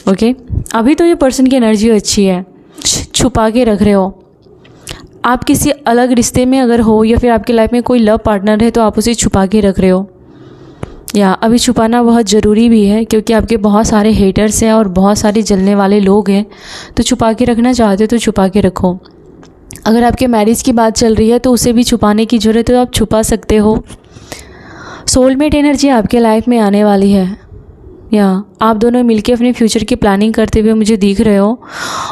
ओके, अभी तो ये पर्सन की एनर्जी अच्छी है। छुपा के रख रहे हो आप। किसी अलग रिश्ते में अगर हो या फिर आपकी लाइफ में कोई लव पार्टनर है तो आप उसे छुपा के रख रहे हो, या अभी छुपाना बहुत ज़रूरी भी है, क्योंकि आपके बहुत सारे हेटर्स हैं और बहुत सारे जलने वाले लोग हैं। तो छुपा के रखना चाहते हो तो छुपा के रखो। अगर आपके मैरिज की बात चल रही है तो उसे भी छुपाने की ज़रूरत है, तो आप छुपा सकते हो। सोलमेट एनर्जी आपके लाइफ में आने वाली है, या आप दोनों मिलके अपने फ्यूचर की प्लानिंग करते हुए मुझे दिख रहे हो,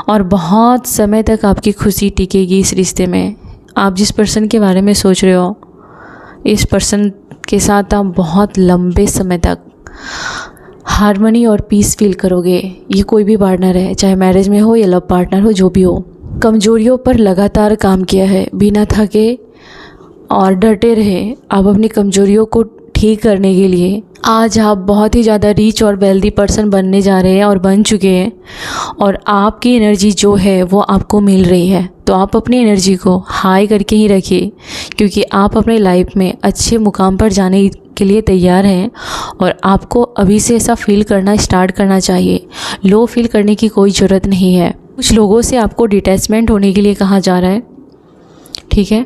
और बहुत समय तक आपकी खुशी टिकेगी इस रिश्ते में। आप जिस पर्सन के बारे में सोच रहे हो, इस पर्सन के साथ आप बहुत लंबे समय तक हार्मनी और पीस फील करोगे। ये कोई भी पार्टनर है, चाहे मैरिज में हो या लव पार्टनर हो, जो भी हो। कमजोरियों पर लगातार काम किया है, बिना थके और डटे रहे आप अपनी कमजोरियों को ठीक करने के लिए। आज आप बहुत ही ज़्यादा रिच और वेल्दी पर्सन बनने जा रहे हैं और बन चुके हैं, और आपकी एनर्जी जो है वो आपको मिल रही है। तो आप अपनी एनर्जी को हाई करके ही रखिए, क्योंकि आप अपने लाइफ में अच्छे मुकाम पर जाने के लिए तैयार हैं, और आपको अभी से ऐसा फील करना स्टार्ट करना चाहिए। लो फील करने की कोई ज़रूरत नहीं है। कुछ लोगों से आपको डिटैचमेंट होने के लिए कहा जा रहा है, ठीक है।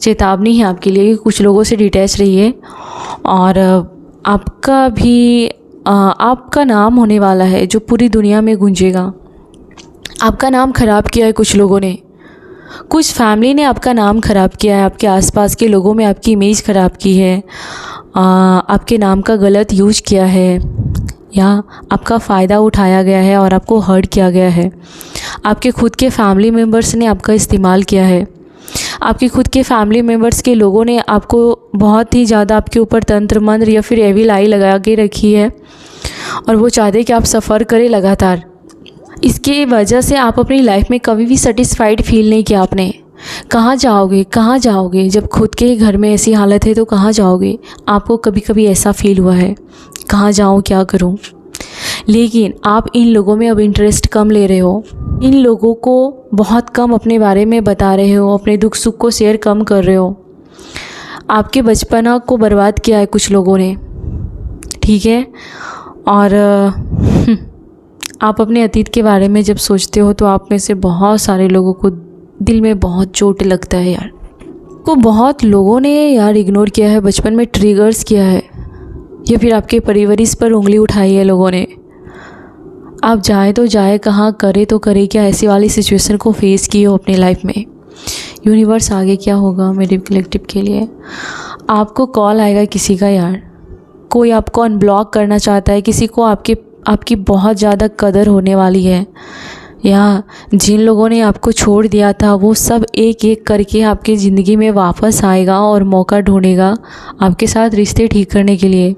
चेतावनी है आपके लिए कि कुछ लोगों से डिटैच रहिए, और आपका भी आपका नाम होने वाला है जो पूरी दुनिया में गूंजेगा। आपका नाम ख़राब किया है कुछ लोगों ने, कुछ फैमिली ने आपका नाम ख़राब किया है, आपके आसपास के लोगों में आपकी इमेज ख़राब की है, आपके नाम का गलत यूज किया है, या आपका फ़ायदा उठाया गया है और आपको हर्ट किया गया है। आपके खुद के फैमिली मेम्बर्स ने आपका इस्तेमाल किया है। आपके खुद के फैमिली मेम्बर्स के लोगों ने आपको बहुत ही ज़्यादा आपके ऊपर तंत्र मंत्र या फिर एविल आई लगा के रखी है, और वो चाहते कि आप सफ़र करें लगातार। इसकी वजह से आप अपनी लाइफ में कभी भी सेटिस्फाइड फील नहीं किया आपने। कहाँ जाओगे जब खुद के घर में ऐसी हालत है, तो कहाँ जाओगे। आपको कभी कभी ऐसा फील हुआ है, कहाँ जाऊँ, क्या करूँ। लेकिन आप इन लोगों में अब इंटरेस्ट कम ले रहे हो, इन लोगों को बहुत कम अपने बारे में बता रहे हो, अपने दुख सुख को शेयर कम कर रहे हो। आपके बचपना को बर्बाद किया है कुछ लोगों ने, ठीक है। और आप अपने अतीत के बारे में जब सोचते हो तो आप में से बहुत सारे लोगों को दिल में बहुत चोट लगता है यार। को बहुत लोगों ने यार इग्नोर किया है, बचपन में ट्रिगर्स किया है, या फिर आपके परिवारिस पर उंगली उठाई है लोगों ने। आप जाए तो जाए कहाँ, करे तो करे क्या, ऐसी वाली सिचुएशन को फेस किए हो अपनी लाइफ में। यूनिवर्स आगे क्या होगा मेरे कलेक्टिव के लिए। आपको कॉल आएगा किसी का यार, कोई आपको अनब्लॉक करना चाहता है, किसी को आपकी बहुत ज़्यादा कदर होने वाली है, या जिन लोगों ने आपको छोड़ दिया था वो सब एक एक करके आपकी ज़िंदगी में वापस आएगा और मौका ढूंढेगा आपके साथ रिश्ते ठीक करने के लिए।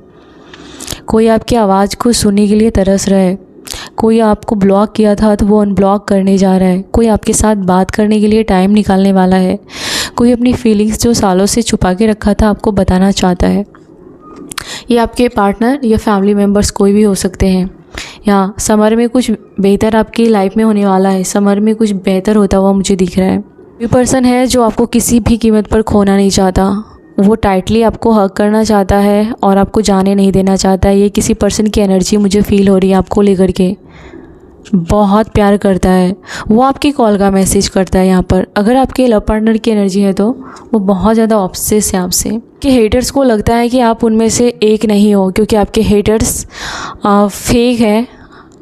कोई आपकी आवाज़ को सुनने के लिए तरस रहा है, कोई आपको ब्लॉक किया था तो वो अनब्लॉक करने जा रहा है, कोई आपके साथ बात करने के लिए टाइम निकालने वाला है, कोई अपनी फीलिंग्स जो सालों से छुपा के रखा था आपको बताना चाहता है। ये आपके पार्टनर या फैमिली मेम्बर्स कोई भी हो सकते हैं। या समर में कुछ बेहतर आपकी लाइफ में होने वाला है, समर में कुछ बेहतर होता हुआ मुझे दिख रहा है। कोई पर्सन है जो आपको किसी भी कीमत पर खोना नहीं चाहता, वो टाइटली आपको हग करना चाहता है और आपको जाने नहीं देना चाहता है। ये किसी पर्सन की एनर्जी मुझे फील हो रही है आपको लेकर के, बहुत प्यार करता है। वो आपकी कॉल का मैसेज करता है यहाँ पर। अगर आपके लव पार्टनर की एनर्जी है तो वो बहुत ज़्यादा ऑब्सेस है आपसे। कि हेटर्स को लगता है कि आप उनमें से एक नहीं हो, क्योंकि आपके हेटर्स फेक है,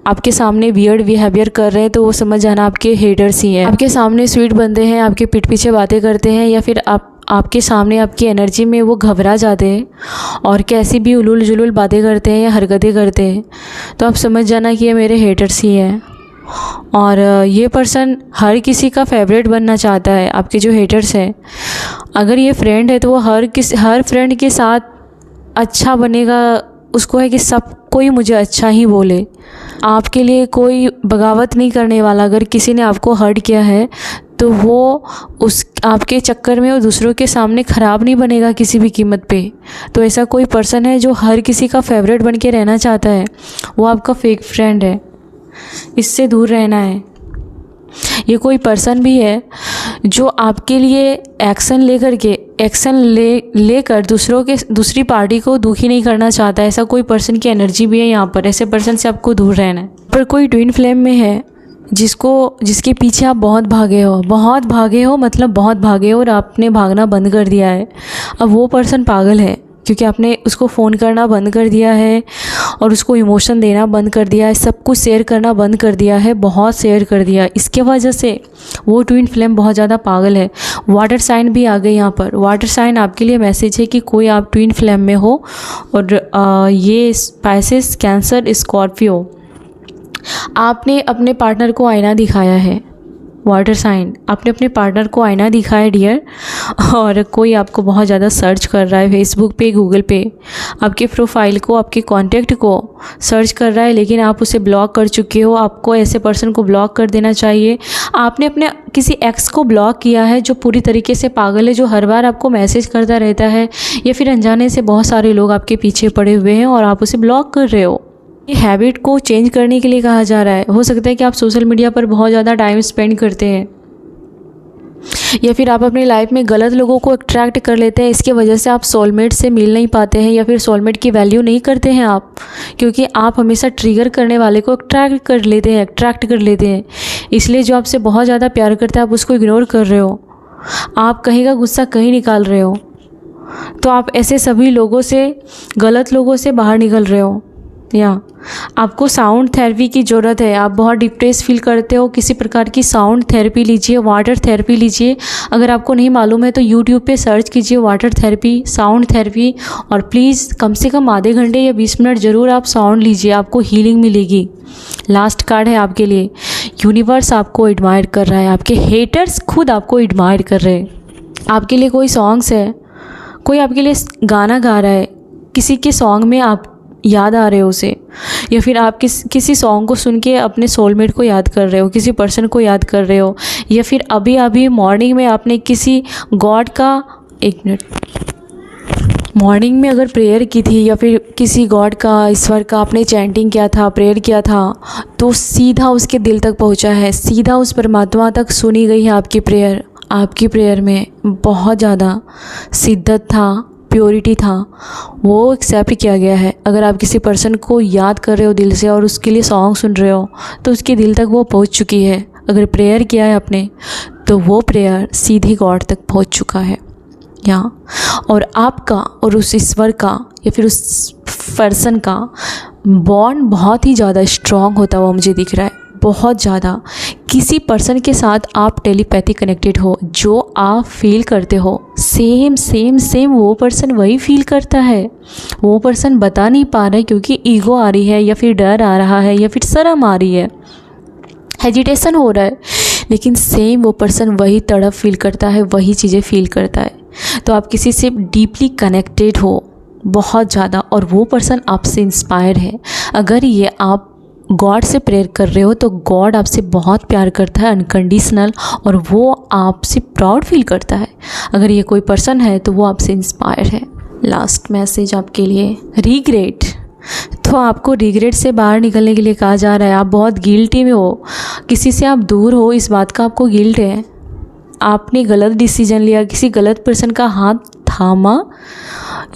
आपके सामने वियर्ड बिहेवियर कर रहे हैं तो वो समझ जाना आपके हेटर्स ही हैं। आपके सामने स्वीट बंदे हैं, आपके पीठ पीछे बातें करते हैं, या फिर आपके सामने आपकी एनर्जी में वो घबरा जाते हैं और कैसी भी उलूल जुलूल बातें करते हैं या हरकतें करते हैं, तो आप समझ जाना कि ये मेरे हेटर्स ही हैं। और ये पर्सन हर किसी का फेवरेट बनना चाहता है। आपके जो हेटर्स हैं, अगर ये फ्रेंड है तो वो हर फ्रेंड के साथ अच्छा बनेगा। उसको है कि सब कोई मुझे अच्छा ही बोले। आपके लिए कोई बगावत नहीं करने वाला। अगर किसी ने आपको हर्ट किया है तो वो आपके चक्कर में वो दूसरों के सामने ख़राब नहीं बनेगा किसी भी कीमत पे। तो ऐसा कोई पर्सन है जो हर किसी का फेवरेट बन के रहना चाहता है, वो आपका फेक फ्रेंड है, इससे दूर रहना है। ये कोई पर्सन भी है जो आपके लिए एक्शन लेकर दूसरी पार्टी को दुखी नहीं करना चाहता। ऐसा कोई पर्सन की एनर्जी भी है यहाँ पर। ऐसे पर्सन से आपको दूर रहना है। पर कोई ट्विन फ्लेम में है जिसके पीछे आप बहुत भागे हो मतलब बहुत भागे हो और आपने भागना बंद कर दिया है। अब वो पर्सन पागल है क्योंकि आपने उसको फ़ोन करना बंद कर दिया है और उसको इमोशन देना बंद कर दिया है, सब कुछ शेयर करना बंद कर दिया है, बहुत शेयर कर दिया। इसके वजह से वो ट्विन फ्लेम बहुत ज़्यादा पागल है। वाटर साइन भी आ गए यहाँ पर। वाटर साइन आपके लिए मैसेज है कि कोई आप ट्विन फ्लेम में हो। और ये स्पाइसेस, कैंसर, स्कॉर्पियो, आपने अपने पार्टनर को आईना दिखाया है। वाटर साइन, आपने अपने पार्टनर को आईना दिखाया डियर। और कोई आपको बहुत ज़्यादा सर्च कर रहा है फेसबुक पे, गूगल पे, आपके प्रोफाइल को, आपके कांटेक्ट को सर्च कर रहा है, लेकिन आप उसे ब्लॉक कर चुके हो। आपको ऐसे पर्सन को ब्लॉक कर देना चाहिए। आपने अपने किसी एक्स को ब्लॉक किया है जो पूरी तरीके से पागल है, जो हर बार आपको मैसेज करता रहता है, या फिर अनजाने से बहुत सारे लोग आपके पीछे पड़े हुए हैं और आप उसे ब्लॉक कर रहे हो। ये हैबिट को चेंज करने के लिए कहा जा रहा है। हो सकता है कि आप सोशल मीडिया पर बहुत ज़्यादा टाइम स्पेंड करते हैं, या फिर आप अपनी लाइफ में गलत लोगों को अट्रैक्ट कर लेते हैं। इसके वजह से आप सोलमेट से मिल नहीं पाते हैं, या फिर सोलमेट की वैल्यू नहीं करते हैं आप, क्योंकि आप हमेशा ट्रिगर करने वाले को अट्रैक्ट कर लेते हैं। इसलिए जो आपसे बहुत ज़्यादा प्यार करता है आप उसको इग्नोर कर रहे हो। आप कहीं का गुस्सा कहीं निकाल रहे हो। तो आप ऐसे सभी लोगों से, गलत लोगों से बाहर निकल रहे हो। या आपको साउंड थेरेपी की ज़रूरत है। आप बहुत डिप्रेस फील करते हो, किसी प्रकार की साउंड थेरेपी लीजिए, वाटर थेरेपी लीजिए। अगर आपको नहीं मालूम है तो यूट्यूब पे सर्च कीजिए वाटर थेरेपी, साउंड थेरेपी, और प्लीज़ कम से कम आधे घंटे या 20 मिनट ज़रूर आप साउंड लीजिए, आपको हीलिंग मिलेगी। लास्ट कार्ड है आपके लिए। यूनिवर्स आपको एडमायर कर रहा है, आपके हेटर्स खुद आपको एडमायर कर रहे हैं। आपके लिए कोई सॉन्ग्स है, कोई आपके लिए गाना गा रहा है, किसी के सॉन्ग में आप याद आ रहे हो उसे, या फिर आप किसी सॉन्ग को सुन के अपने सोलमेट को याद कर रहे हो, किसी पर्सन को याद कर रहे हो, या फिर अभी मॉर्निंग में आपने किसी गॉड का, मॉर्निंग में अगर प्रेयर की थी या फिर किसी गॉड का, ईश्वर का आपने चैंटिंग किया था, प्रेयर किया था, तो सीधा उसके दिल तक पहुंचा है, सीधा उस परमात्मा तक सुनी गई है आपकी प्रेयर। आपकी प्रेयर में बहुत ज़्यादा शिद्दत था, प्योरिटी था, वो एक्सेप्ट किया गया है। अगर आप किसी पर्सन को याद कर रहे हो दिल से और उसके लिए सॉन्ग सुन रहे हो तो उसके दिल तक वो पहुंच चुकी है। अगर प्रेयर किया है आपने तो वो प्रेयर सीधी गॉड तक पहुंच चुका है। और आपका और उस ईश्वर का या फिर उस पर्सन का बॉन्ड बहुत ही ज़्यादा स्ट्रॉन्ग होता हुआ मुझे दिख रहा है, बहुत ज़्यादा। किसी पर्सन के साथ आप टेलीपैथी कनेक्टेड हो, जो आप फील करते हो सेम वो पर्सन वही फील करता है। वो पर्सन बता नहीं पा रहा है क्योंकि ईगो आ रही है, या फिर डर आ रहा है, या फिर शर्म आ रही है, हेजिटेशन हो रहा है, लेकिन सेम वो पर्सन वही तड़प फील करता है, वही चीज़ें फील करता है। तो आप किसी से डीपली कनेक्टेड हो बहुत ज़्यादा, और वो पर्सन आपसे इंस्पायर है। अगर ये आप गॉड से प्रेयर कर रहे हो तो गॉड आपसे बहुत प्यार करता है, अनकंडीशनल, और वो आपसे प्राउड फील करता है। अगर ये कोई पर्सन है तो वो आपसे इंस्पायर है। लास्ट मैसेज आपके लिए, रिग्रेट। तो आपको रिग्रेट से बाहर निकलने के लिए कहा जा रहा है। आप बहुत गिल्टी में हो, किसी से आप दूर हो, इस बात का आपको गिल्ट है। आपने गलत डिसीजन लिया, किसी गलत पर्सन का हाथ थामा,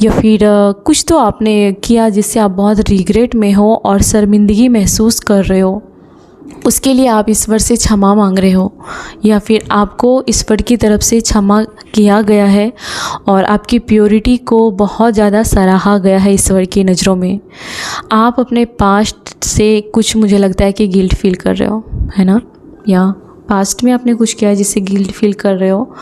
या फिर कुछ तो आपने किया जिससे आप बहुत रिग्रेट में हो और शर्मिंदगी महसूस कर रहे हो। उसके लिए आप ईश्वर से क्षमा मांग रहे हो, या फिर आपको ईश्वर की तरफ से क्षमा किया गया है और आपकी प्योरिटी को बहुत ज़्यादा सराहा गया है ईश्वर की नज़रों में। आप अपने पास्ट से कुछ, मुझे लगता है कि गिल्ट फील कर रहे हो, है ना, या पास्ट में आपने कुछ किया है जिससे गिल्ट फील कर रहे हो,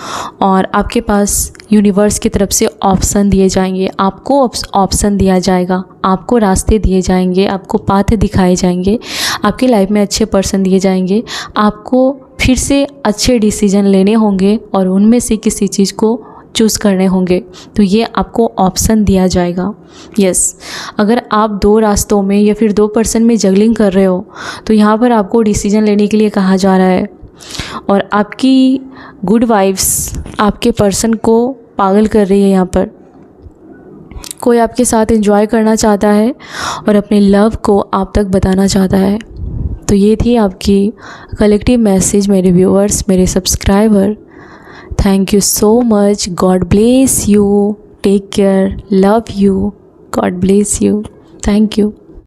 और आपके पास यूनिवर्स की तरफ से ऑप्शन दिए जाएंगे। आपको ऑप्शन दिया जाएगा, आपको रास्ते दिए जाएंगे, आपको पाथ दिखाए जाएंगे, आपकी लाइफ में अच्छे पर्सन दिए जाएंगे। आपको फिर से अच्छे डिसीजन लेने होंगे और उनमें से किसी चीज़ को चूज़ करने होंगे। तो ये आपको ऑप्शन दिया जाएगा। यस, अगर आप 2 रास्तों में या फिर 2 पर्सन में जगलिंग कर रहे हो तो यहाँ पर आपको डिसीजन लेने के लिए कहा जा रहा है, और आपकी गुड वाइब्स आपके पर्सन को पागल कर रही है। यहाँ पर कोई आपके साथ एंजॉय करना चाहता है और अपने लव को आप तक बताना चाहता है। तो ये थी आपकी कलेक्टिव मैसेज मेरे व्यूअर्स, मेरे subscriber. Thank you so much. God bless you. Take care. Love you. God bless you. Thank you.